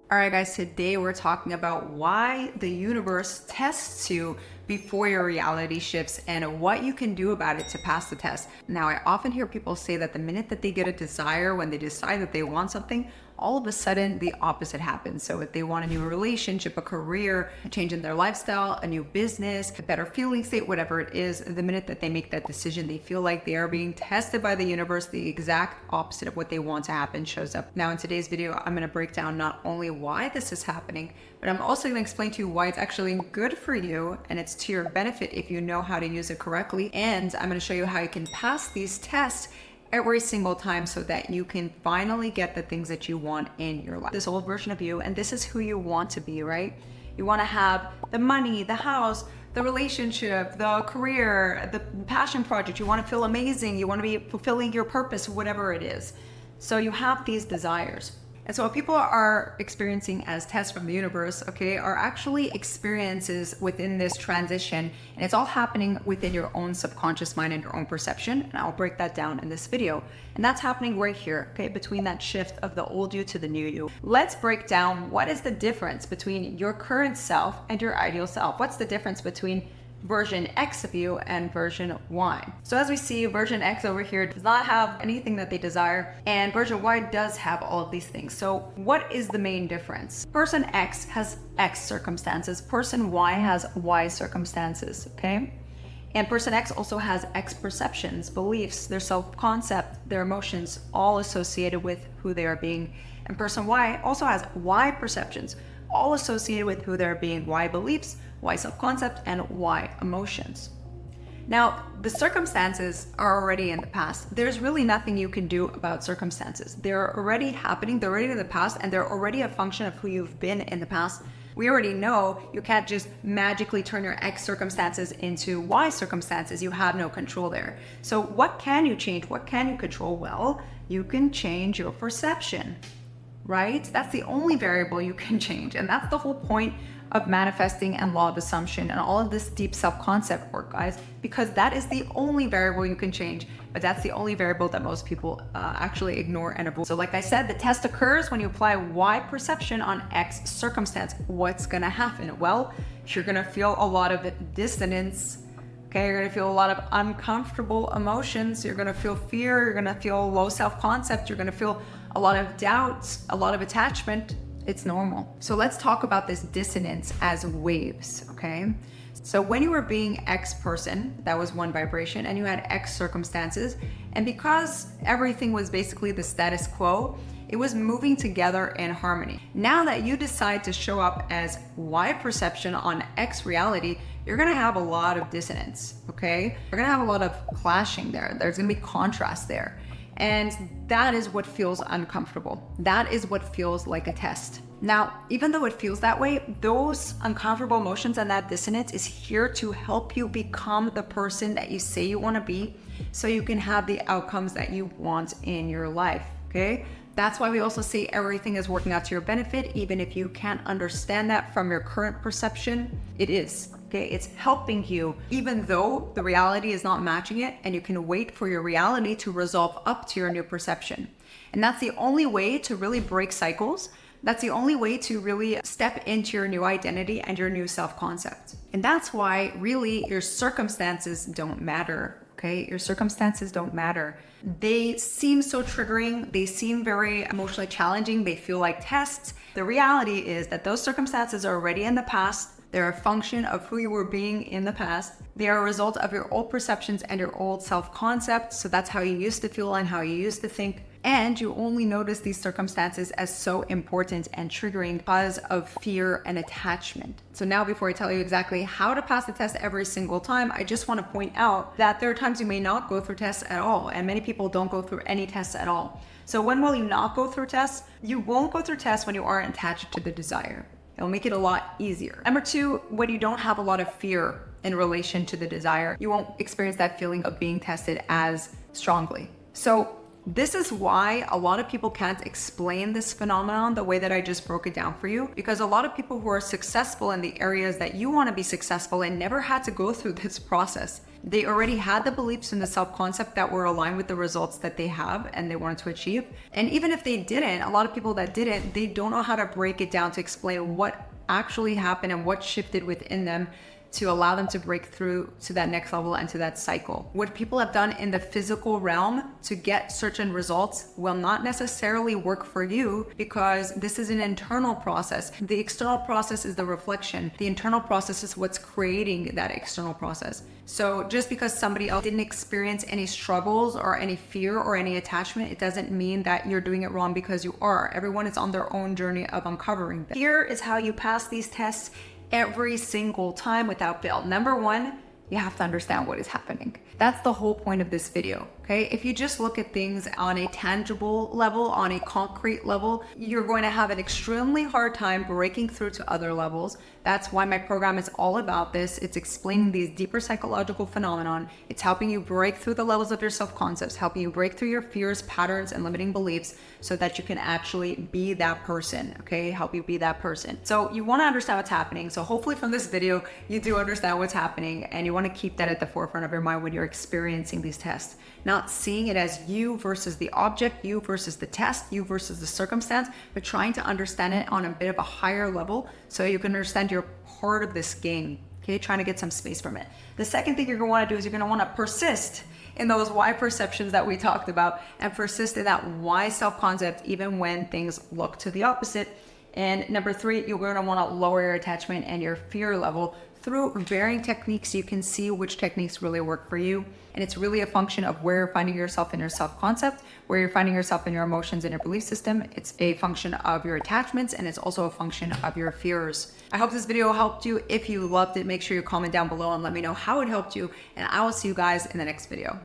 All right, guys, today we're talking about why the universe tests you before your reality shifts and what you can do about it to pass the test. Now, I often hear people say that the minute that they get a desire, when they decide that they want something, all of a sudden the opposite happens. So if they want a new relationship, a career, a change in their lifestyle, a new business, a better feeling state, whatever it is, the minute that they make that decision, they feel like they are being tested by the universe. The exact opposite of what they want to happen shows up. Now, in today's video, I'm going to break down not only why this is happening, but I'm also going to explain to you why it's actually good for you and it's to your benefit if you know how to use it correctly. And I'm going to show you how you can pass these tests every single time so that you can finally get the things that you want in your life. This old version of you, and this is who you want to be, right? You want to have the money, the house, the relationship, the career, the passion project. You want to feel amazing. You want to be fulfilling your purpose, whatever it is. So you have these desires. And so what people are experiencing as tests from the universe, okay, are actually experiences within this transition. And it's all happening within your own subconscious mind and your own perception. And I'll break that down in this video. And that's happening right here, okay, between that shift of the old you to the new you. Let's break down what is the difference between your current self and your ideal self. What's the difference between version X of you and version Y? So as we see, version X over here does not have anything that they desire, and version Y does have all of these things. So what is the main difference? Person X has X circumstances, person Y has Y circumstances, okay? And person X also has X perceptions, beliefs, their self-concept, their emotions, all associated with who they are being. And person Y also has Y perceptions, all associated with who they're being, Y beliefs, Y self-concept, and Y emotions. Now, the circumstances are already in the past. There's really nothing you can do about circumstances. They're already happening, they're already in the past, and they're already a function of who you've been in the past. We already know you can't just magically turn your X circumstances into Y circumstances. You have no control there. So what can you change? What can you control? Well, you can change your perception, right? That's the only variable you can change. And that's the whole point of manifesting and law of assumption and all of this deep self-concept work, guys, because that is the only variable you can change, but that's the only variable that most people actually ignore and avoid. So like I said, the test occurs when you apply Y perception on X circumstance. What's gonna happen? Well, you're gonna feel a lot of dissonance. Okay, you're gonna feel a lot of uncomfortable emotions. You're gonna feel fear. You're gonna feel low self-concept. You're gonna feel a lot of doubts, a lot of attachment. It's normal. So let's talk about this dissonance as waves, okay? So when you were being X person, that was one vibration, and you had X circumstances, and because everything was basically the status quo, it was moving together in harmony. Now that you decide to show up as Y perception on X reality, you're gonna have a lot of dissonance, okay? You're gonna have a lot of clashing there. There's gonna be contrast there. And that is what feels uncomfortable. That is what feels like a test. Now, even though it feels that way, those uncomfortable emotions and that dissonance is here to help you become the person that you say you want to be, so you can have the outcomes that you want in your life, okay? That's why we also say everything is working out to your benefit, even if you can't understand that from your current perception. It is, okay? It's helping you, even though the reality is not matching it, and you can wait for your reality to resolve up to your new perception. And that's the only way to really break cycles. That's the only way to really step into your new identity and your new self-concept. And that's why really your circumstances don't matter. Okay, your circumstances don't matter. They seem so triggering. They seem very emotionally challenging. They feel like tests. The reality is that those circumstances are already in the past. They're a function of who you were being in the past. They are a result of your old perceptions and your old self-concept. So that's how you used to feel and how you used to think. And you only notice these circumstances as so important and triggering because of fear and attachment. So now, before I tell you exactly how to pass the test every single time, I just want to point out that there are times you may not go through tests at all. And many people don't go through any tests at all. So when will you not go through tests? You won't go through tests when you aren't attached to the desire. It'll make it a lot easier. Number two, when you don't have a lot of fear in relation to the desire, you won't experience that feeling of being tested as strongly. So this is why a lot of people can't explain this phenomenon the way that I just broke it down for you, because a lot of people who are successful in the areas that you want to be successful in never had to go through this process. They already had the beliefs and the self-concept that were aligned with the results that they have and they wanted to achieve. And even if they didn't, a lot of people that didn't, they don't know how to break it down to explain what actually happened and what shifted within them to allow them to break through to that next level and to that cycle. What people have done in the physical realm to get certain results will not necessarily work for you, because this is an internal process. The external process is the reflection. The internal process is what's creating that external process. So just because somebody else didn't experience any struggles or any fear or any attachment, it doesn't mean that you're doing it wrong, because you are. Everyone is on their own journey of uncovering that. Here is how you pass these tests every single time without fail. Number one, you have to understand what is happening. That's the whole point of this video, okay? If you just look at things on a tangible level, on a concrete level, you're going to have an extremely hard time breaking through to other levels. That's why my program is all about this. It's explaining these deeper psychological phenomenon. It's helping you break through the levels of your self-concepts, helping you break through your fears, patterns, and limiting beliefs so that you can actually be that person, okay? Help you be that person. So you want to understand what's happening. So hopefully from this video, you do understand what's happening, and you want to keep that at the forefront of your mind when you're experiencing these tests. Not seeing it as you versus the object, you versus the test, you versus the circumstance, but trying to understand it on a bit of a higher level so you can understand you're part of this game, okay? Trying to get some space from it. The second thing you're going to want to do is you're going to want to persist in those why perceptions that we talked about, and persist in that why self-concept even when things look to the opposite. And number three, you're going to want to lower your attachment and your fear level through varying techniques. You can see which techniques really work for you. And it's really a function of where you're finding yourself in your self-concept, where you're finding yourself in your emotions and your belief system. It's a function of your attachments, and it's also a function of your fears. I hope this video helped you. If you loved it, make sure you comment down below and let me know how it helped you. And I will see you guys in the next video.